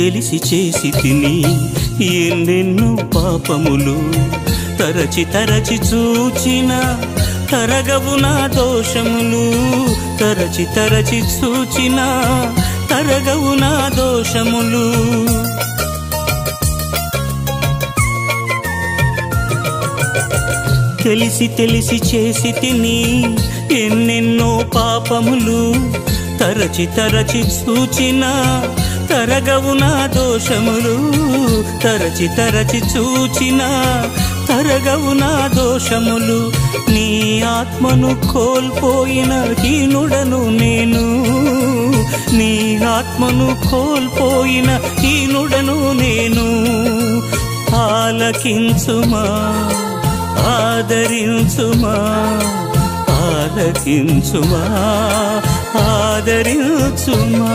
తెలిసి చేసి తిని ఎన్నెన్నో పాపములు తరచి తరచి చూచిన తరగవు నా దోషములు తరచి తరచి చూచిన తరగవు నా దోషములు తెలిసి తెలిసి చేసి తిని ఎన్నెన్నో పాపములు తరచి తరచి చూచిన తరగవు నా దోషములు తరచి తరచి చూచిన తరగవు నా దోషములు నీ ఆత్మను కోల్పోయిన హీనుడను నేను నీ ఆత్మను కోల్పోయిన హీనుడను నేను ఆలకించుమా ఆదరించుమా ఆలకించుమా ఆదరించుమా